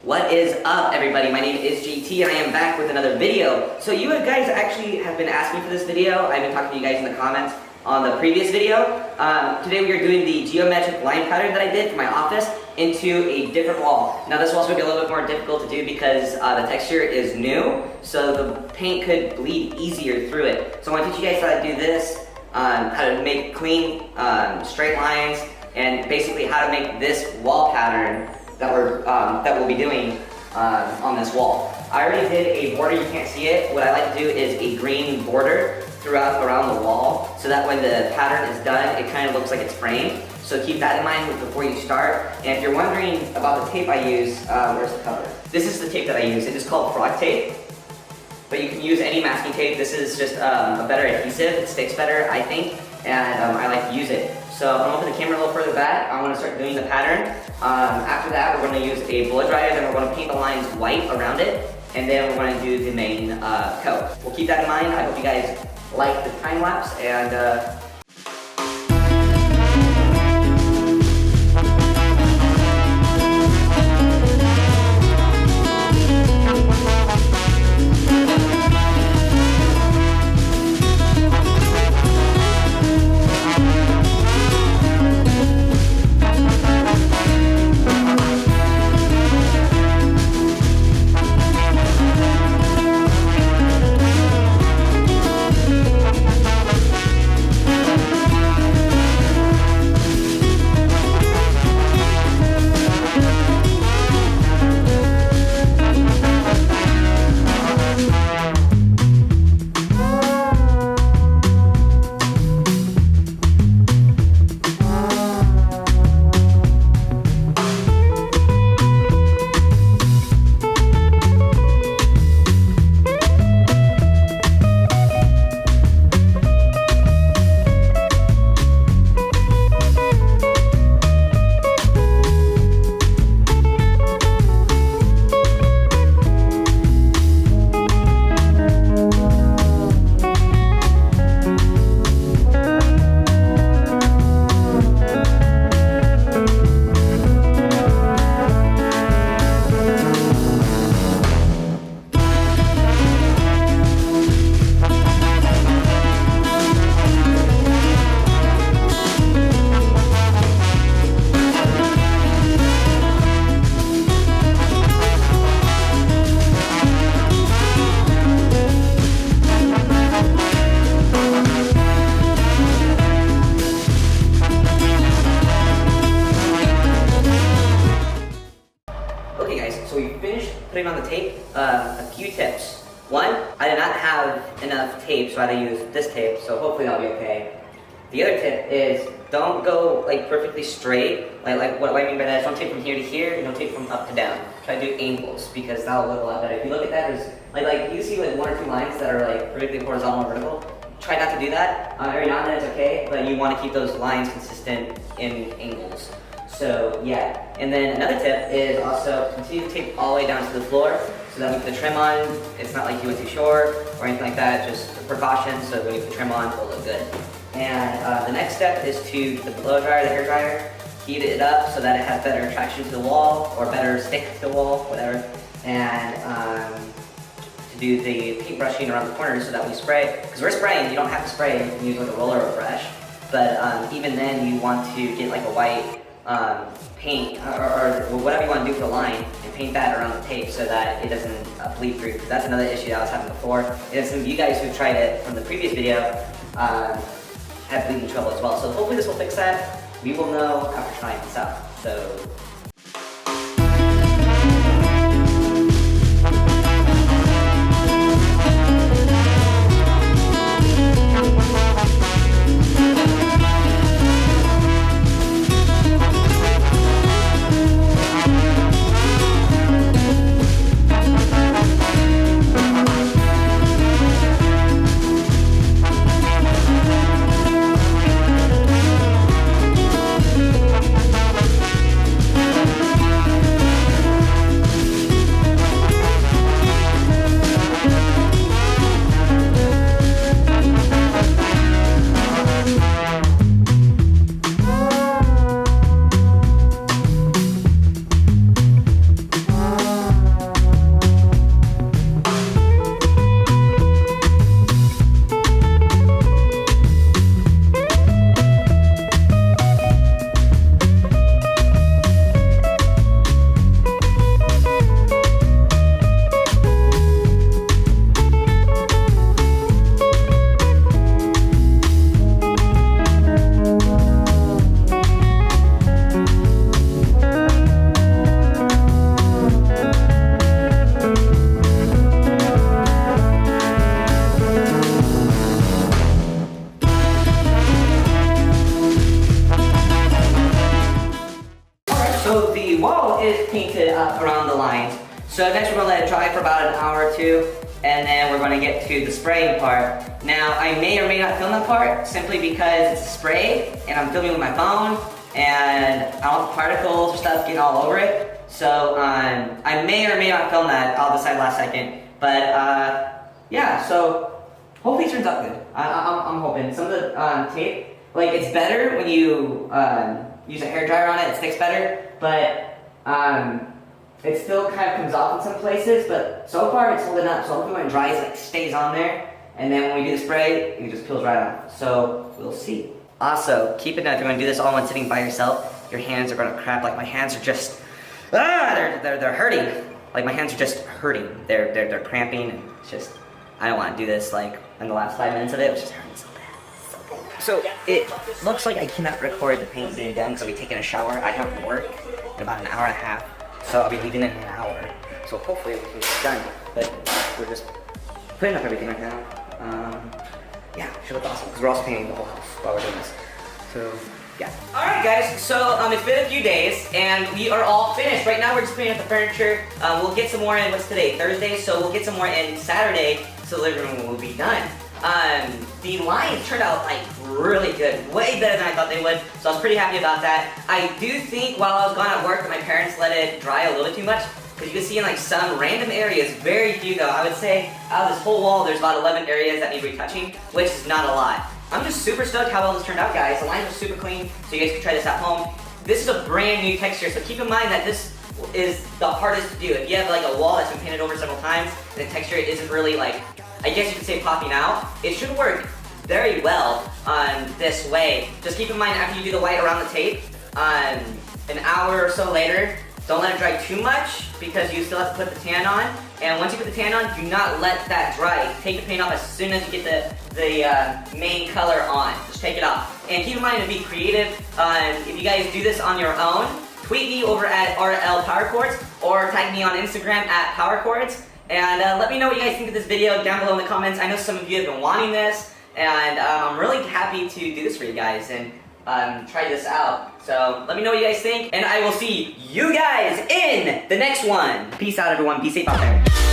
What is up, everybody? My name is JT and I am back with another video. So you guys actually have been asking for this video. I've been talking to you guys in the comments on the previous video. Today we are doing the geometric line pattern that I did for my office into a different wall. Now this wall's going to be a little bit more difficult to do because the texture is new, so the paint could bleed easier through it. So I want to teach you guys how to do this, how to make clean straight lines, and basically how to make this wall pattern that we'll be doing on this wall. I already did a border, you can't see it. What I like to do is a green border around the wall, so that when the pattern is done, it kind of looks like it's framed. So keep that in mind before you start. And if you're wondering about the tape I use, where's the cover? This is the tape that I use. It is called frog tape, but you can use any masking tape. This is just a better adhesive. It sticks better, I think, and I like to use it. So I'm going to open the camera a little further back. I want to start doing the pattern. After that, we're going to use a blow dryer, then we're going to paint the lines white around it, and then we're going to do the main coat. We'll keep that in mind. I hope you guys like the time lapse, and One, I did not have enough tape, so I had to use this tape, so hopefully that'll be okay. The other tip is don't go like perfectly straight. Like what I mean by that is don't tape from here to here, and don't tape from up to down. Try to do angles because that'll look a lot better. If you look at that, there's like you see like 1 or 2 lines that are like perfectly horizontal or vertical. Try not to do that. Every now and then it's okay, but you want to keep those lines consistent in angles. So yeah, and then another tip is also continue to tape all the way down to the floor so that when you put the trim on, it's not like you went too short or anything like that, just a precaution so when you put the trim on, it'll look good. And the next step is to get the blow dryer, the hair dryer, heat it up so that it has better traction to the wall or better stick to the wall, whatever. And to do the paint brushing around the corners so that we spray, because we're spraying, you don't have to spray, you can use like a roller or a brush. But even then you want to get like a white paint or whatever you want to do for the line and paint that around the tape so that it doesn't bleed through, because that's another issue that I was having before. And some of you guys who tried it from the previous video had bleeding trouble as well. So hopefully this will fix that. We will know after trying this out. So. So the wall is painted up around the lines. So next we're going to let it dry for about an hour or two, and then we're going to get to the spraying part. Now I may or may not film that part simply because it's a spray and I'm filming with my phone and I don't want particles or stuff getting all over it. So I may or may not film that. I'll decide last second. But yeah, so hopefully it turns out good. I'm hoping. Some of the tape, like it's better when you use a hair dryer on it, it sticks better, but it still kind of comes off in some places, but so far it's holding up, so hopefully when it dries, it stays on there, and then when we do the spray, it just peels right off, so we'll see. Also, keep in mind if you're going to do this all when sitting by yourself, your hands are going to cramp. Like my hands are just, they're hurting. Like my hands are just hurting, they're cramping, and it's just, I don't want to do this like in the last 5 minutes of it was just hurting so bad. So it looks like I cannot record the paint being done because I'll be taking a shower. I have work in about an hour and a half, so I'll be leaving in an hour. So hopefully we can get it done. But we're just putting up everything right now. Yeah, it should look awesome because we're also painting the whole house while we're doing this. So yeah. Alright guys, so it's been a few days and we are all finished. Right now we're just putting up the furniture. We'll get some more in, what's today? Thursday, so we'll get some more in Saturday, so the living room will be done. The lines turned out like really good, way better than I thought they would, so I was pretty happy about that. I do think while I was gone at work that my parents let it dry a little bit too much, because you can see in like some random areas, very few though. I would say out of this whole wall there's about 11 areas that need retouching, which is not a lot. I'm just super stoked how well this turned out, guys. The lines are super clean, so you guys can try this at home. This is a brand new texture, so keep in mind that this is the hardest to do. If you have like a wall that's been painted over several times, and the texture isn't really like, I guess you could say popping out, it should work very well on this way. Just keep in mind after you do the white around the tape, an hour or so later, don't let it dry too much because you still have to put the tan on. And once you put the tan on, do not let that dry. Take the paint off as soon as you get the main color on. Just take it off. And keep in mind to be creative. If you guys do this on your own, tweet me over at RL Power Chords or tag me on Instagram at Power Chords. And let me know what you guys think of this video down below in the comments. I know some of you have been wanting this, and I'm really happy to do this for you guys and try this out. So let me know what you guys think, and I will see you guys in the next one. Peace out, everyone. Be safe out there.